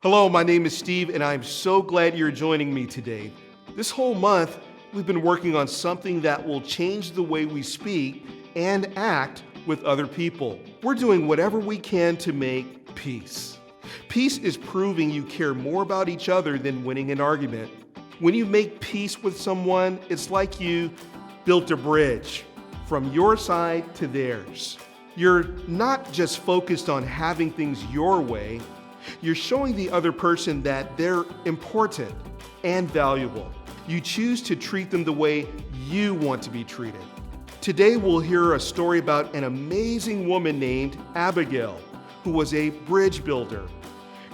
Hello, my name is Steve, and I'm so glad you're joining me today. This whole month, we've been working on something that will change the way we speak and act with other people. We're doing whatever we can to make peace. Peace is proving you care more about each other than winning an argument. When you make peace with someone, it's like you built a bridge from your side to theirs. You're not just focused on having things your way, you're showing the other person that they're important and valuable. You choose to treat them the way you want to be treated. Today we'll hear a story about an amazing woman named Abigail, who was a bridge builder,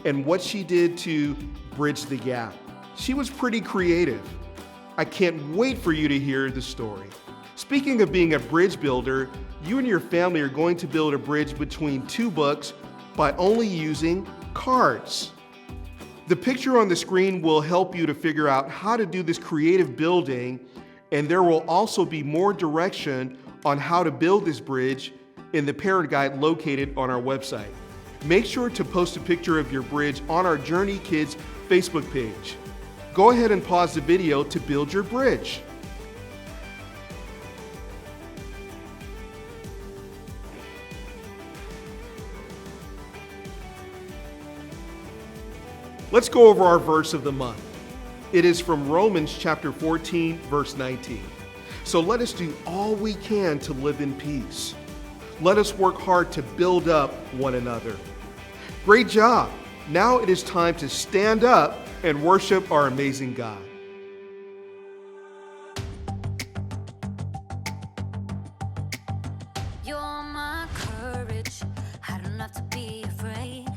and what she did to bridge the gap. She was pretty creative. I can't wait for you to hear the story. Speaking of being a bridge builder, you and your family are going to build a bridge between two books by only using cards. The picture on the screen will help you to figure out how to do this creative building, and there will also be more direction on how to build this bridge in the parent guide located on our website. Make sure to post a picture of your bridge on our Journey Kids Facebook page. Go ahead and pause the video to build your bridge. Let's go over our verse of the month. It is from Romans chapter 14, verse 19. So let us do all we can to live in peace. Let us work hard to build up one another. Great job. Now it is time to stand up and worship our amazing God. You're my courage. I don't have to be afraid.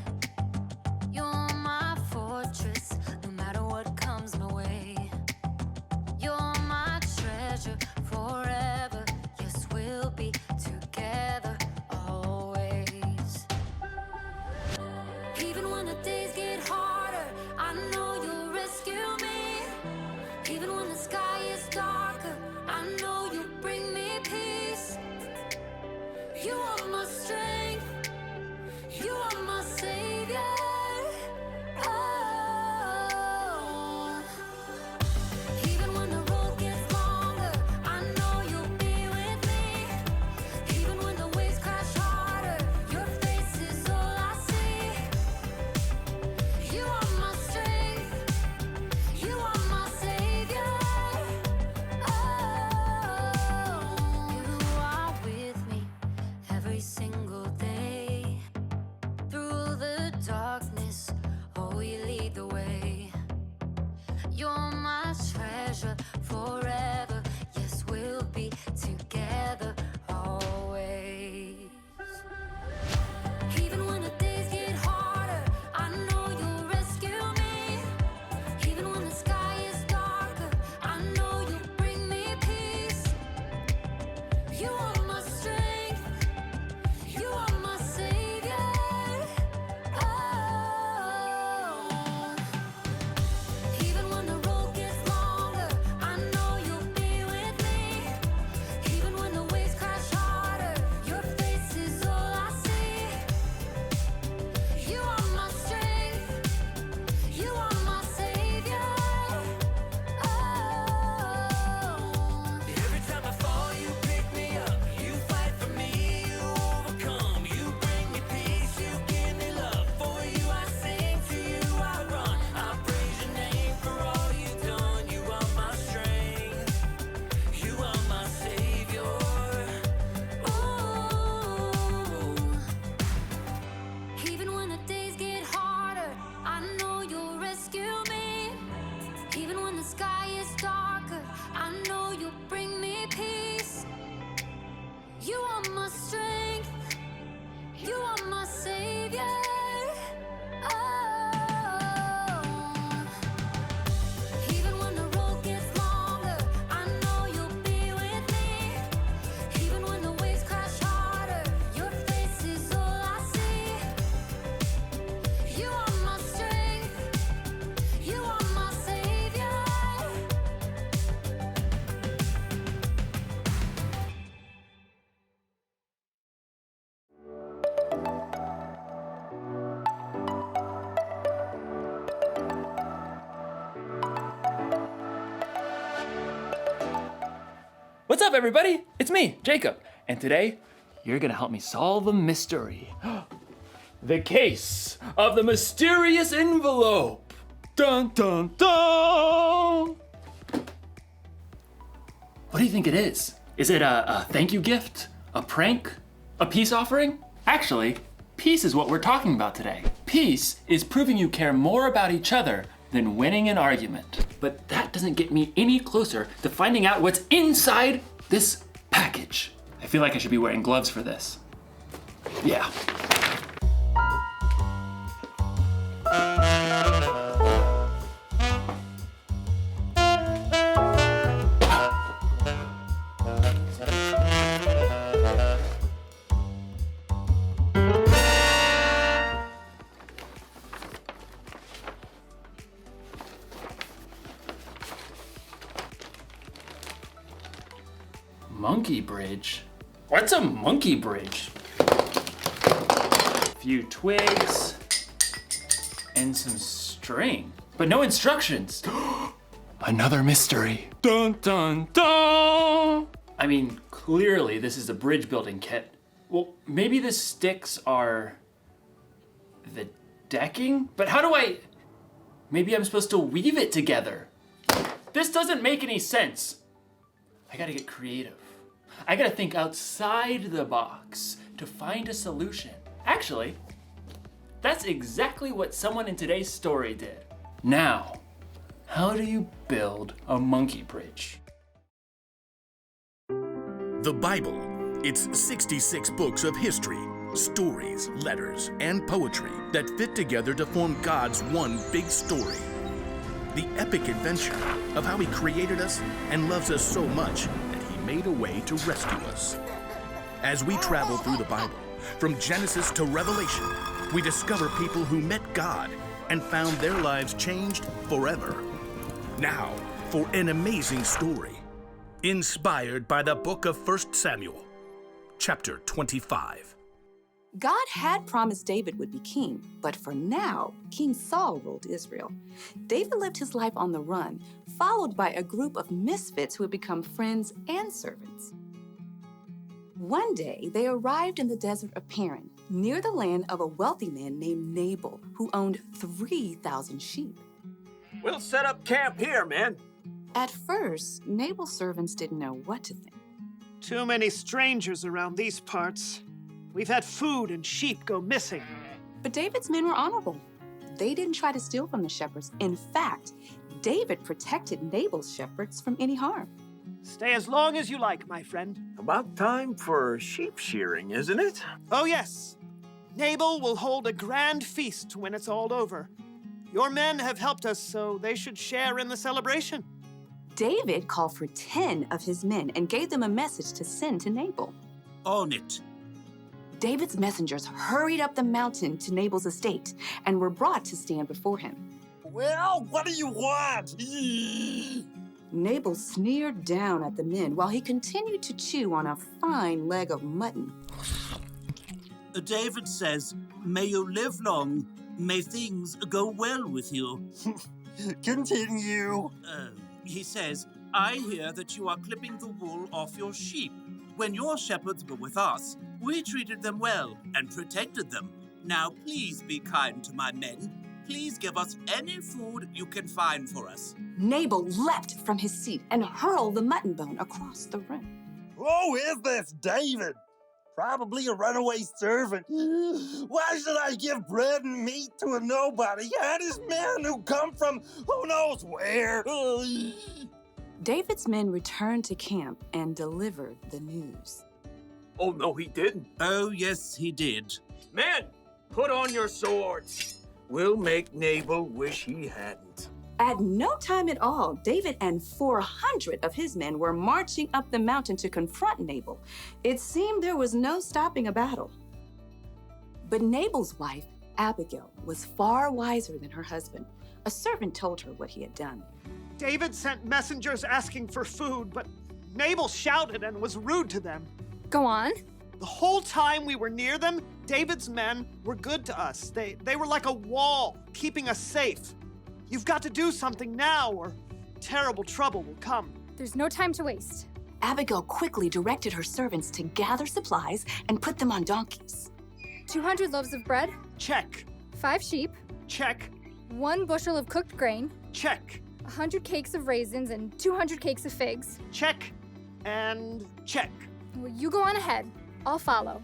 You're my fortress, no matter what comes my way. You're my treasure forever. Yes, we'll be together always. Even when the days get harder, I know you'll rescue me. Even when the sky is darker, I know you'll bring me peace. You are my strength. You are my savior. Oh. Even when the road gets longer, I know you'll be with me. Even when the waves crash harder, your face is all I see. You are my strength. You are my savior. Oh. You are with me every What's up, everybody? It's me, Jacob. And today, you're gonna help me solve a mystery. The case of the mysterious envelope. Dun, dun, dun! What do you think it is? Is it a thank you gift? A prank? A peace offering? Actually, peace is what we're talking about today. Peace is proving you care more about each other than winning an argument. But that doesn't get me any closer to finding out what's inside this package. I feel like I should be wearing gloves for this. Yeah. Monkey bridge? What's a monkey bridge? A few twigs and some string, but no instructions. Another mystery. Dun, dun, dun! I mean, clearly this is a bridge building kit. Well, maybe the sticks are the decking? But how do maybe I'm supposed to weave it together. This doesn't make any sense. I gotta get creative. I gotta think outside the box to find a solution. Actually, that's exactly what someone in today's story did. Now, how do you build a monkey bridge? The Bible. It's 66 books of history, stories, letters, and poetry that fit together to form God's one big story. The epic adventure of how He created us and loves us so much that He made a way to rescue us. As we travel through the Bible, from Genesis to Revelation, we discover people who met God and found their lives changed forever. Now, for an amazing story, inspired by the book of 1 Samuel, chapter 25. God had promised David would be king, but for now, King Saul ruled Israel. David lived his life on the run, followed by a group of misfits who had become friends and servants. One day, they arrived in the desert of Paran, near the land of a wealthy man named Nabal, who owned 3,000 sheep. We'll set up camp here, man. At first, Nabal's servants didn't know what to think. Too many strangers around these parts. We've had food and sheep go missing. But David's men were honorable. They didn't try to steal from the shepherds. In fact, David protected Nabal's shepherds from any harm. Stay as long as you like, my friend. About time for sheep shearing, isn't it? Oh, yes. Nabal will hold a grand feast when it's all over. Your men have helped us, so they should share in the celebration. David called for 10 of his men and gave them a message to send to Nabal. On it. David's messengers hurried up the mountain to Nabal's estate and were brought to stand before him. Well, what do you want? Nabal sneered down at the men while he continued to chew on a fine leg of mutton. David says, may you live long, may things go well with you. Continue. He says, I hear that you are clipping the wool off your sheep. When your shepherds were with us, we treated them well and protected them. Now please be kind to my men. Please give us any food you can find for us. Nabal leapt from his seat and hurled the mutton bone across the room. Who is this David? Probably a runaway servant. Why should I give bread and meat to a nobody and his men who come from who knows where? David's men returned to camp and delivered the news. Oh, no, he didn't. Oh, yes, he did. Men, put on your swords. We'll make Nabal wish he hadn't. At no time at all, David and 400 of his men were marching up the mountain to confront Nabal. It seemed there was no stopping a battle. But Nabal's wife, Abigail, was far wiser than her husband. A servant told her what he had done. David sent messengers asking for food, but Nabal shouted and was rude to them. Go on. The whole time we were near them, David's men were good to us. They were like a wall, keeping us safe. You've got to do something now, or terrible trouble will come. There's no time to waste. Abigail quickly directed her servants to gather supplies and put them on donkeys. 200 loaves of bread, Check. 5 sheep, Check. 1 bushel of cooked grain, Check. 100 cakes of raisins, and 200 cakes of figs. Check. And check. Well, you go on ahead. I'll follow.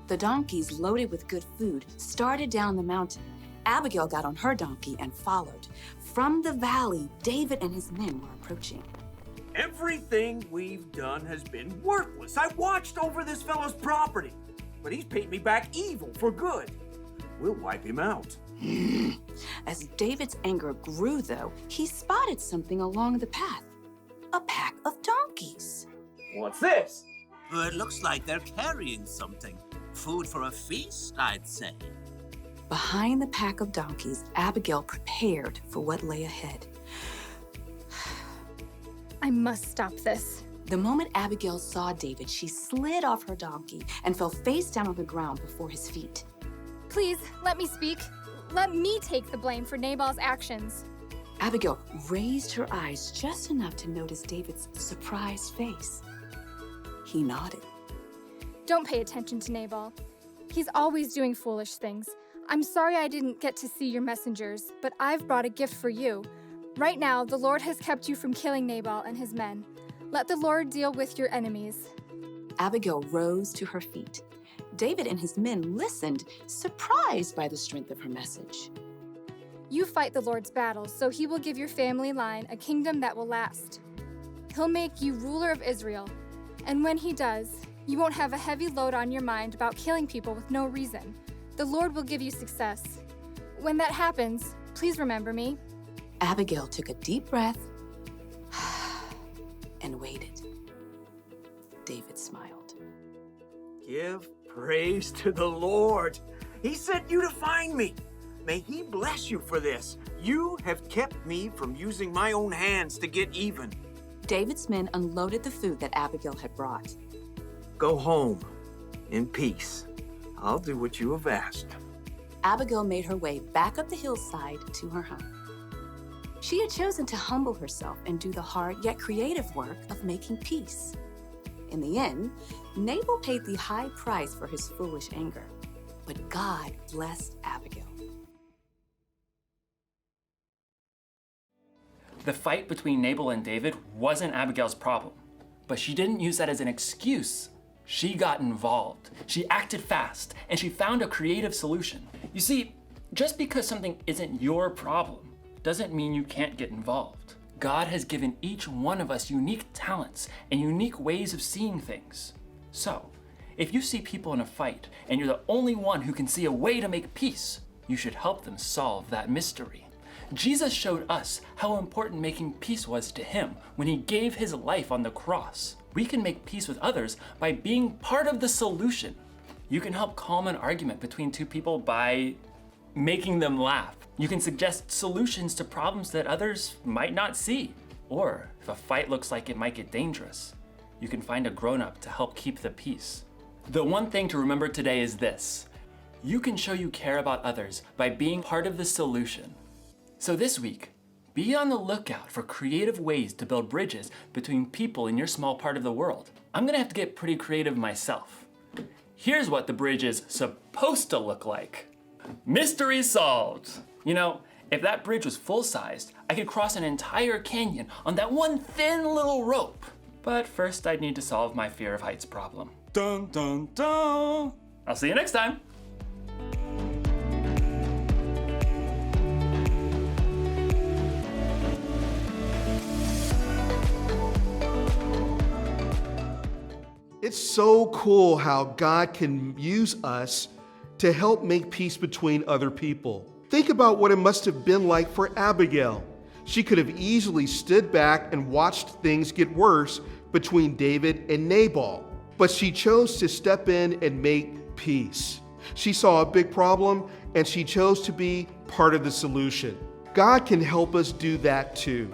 The donkeys, loaded with good food, started down the mountain. Abigail got on her donkey and followed. From the valley, David and his men were approaching. Everything we've done has been worthless. I watched over this fellow's property, but he's paid me back evil for good. We'll wipe him out. As David's anger grew, though, he spotted something along the path. A pack of donkeys. What's this? It looks like they're carrying something. Food for a feast, I'd say. Behind the pack of donkeys, Abigail prepared for what lay ahead. I must stop this. The moment Abigail saw David, she slid off her donkey and fell face down on the ground before his feet. Please, let me speak. Let me take the blame for Nabal's actions. Abigail raised her eyes just enough to notice David's surprised face. He nodded. Don't pay attention to Nabal. He's always doing foolish things. I'm sorry I didn't get to see your messengers, but I've brought a gift for you. Right now, the Lord has kept you from killing Nabal and his men. Let the Lord deal with your enemies. Abigail rose to her feet. David and his men listened, surprised by the strength of her message. You fight the Lord's battles, so he will give your family line a kingdom that will last. He'll make you ruler of Israel. And when he does, you won't have a heavy load on your mind about killing people with no reason. The Lord will give you success. When that happens, please remember me. Abigail took a deep breath and waited. David smiled. Give praise to the Lord. He sent you to find me. May he bless you for this. You have kept me from using my own hands to get even. David's men unloaded the food that Abigail had brought. Go home in peace. I'll do what you have asked. Abigail made her way back up the hillside to her home. She had chosen to humble herself and do the hard yet creative work of making peace. In the end, Nabal paid the high price for his foolish anger, but God blessed Abigail. The fight between Nabal and David wasn't Abigail's problem, but she didn't use that as an excuse. She got involved. She acted fast, and she found a creative solution. You see, just because something isn't your problem doesn't mean you can't get involved. God has given each one of us unique talents and unique ways of seeing things. So, if you see people in a fight and you're the only one who can see a way to make peace, you should help them solve that mystery. Jesus showed us how important making peace was to him when he gave his life on the cross. We can make peace with others by being part of the solution. You can help calm an argument between two people by making them laugh. You can suggest solutions to problems that others might not see. Or if a fight looks like it might get dangerous, you can find a grown-up to help keep the peace. The one thing to remember today is this: you can show you care about others by being part of the solution. So this week, be on the lookout for creative ways to build bridges between people in your small part of the world. I'm gonna have to get pretty creative myself. Here's what the bridge is supposed to look like. Mystery solved. You know, if that bridge was full-sized, I could cross an entire canyon on that one thin little rope. But first I'd need to solve my fear of heights problem. Dun dun dun! I'll see you next time. It's so cool how God can use us to help make peace between other people. Think about what it must have been like for Abigail. She could have easily stood back and watched things get worse between David and Nabal, but she chose to step in and make peace. She saw a big problem and she chose to be part of the solution. God can help us do that too.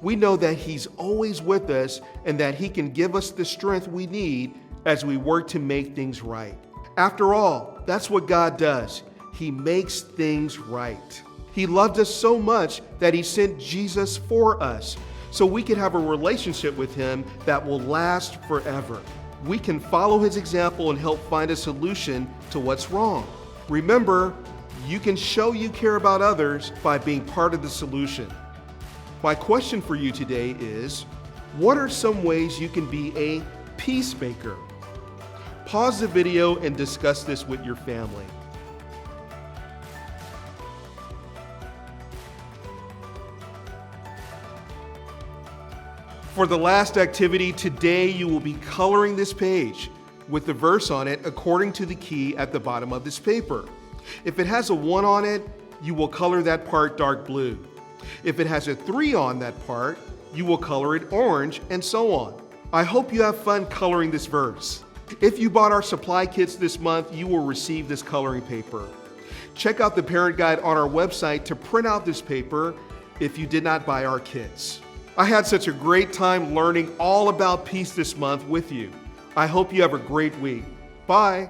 We know that He's always with us and that He can give us the strength we need as we work to make things right. After all, that's what God does. He makes things right. He loved us so much that He sent Jesus for us so we can have a relationship with Him that will last forever. We can follow His example and help find a solution to what's wrong. Remember, you can show you care about others by being part of the solution. My question for you today is, what are some ways you can be a peacemaker? Pause the video and discuss this with your family. For the last activity, today you will be coloring this page with the verse on it according to the key at the bottom of this paper. If it has a 1 on it, you will color that part dark blue. If it has a 3 on that part, you will color it orange, and so on. I hope you have fun coloring this verse. If you bought our supply kits this month, you will receive this coloring paper. Check out the parent guide on our website to print out this paper if you did not buy our kits. I had such a great time learning all about peace this month with you. I hope you have a great week. Bye.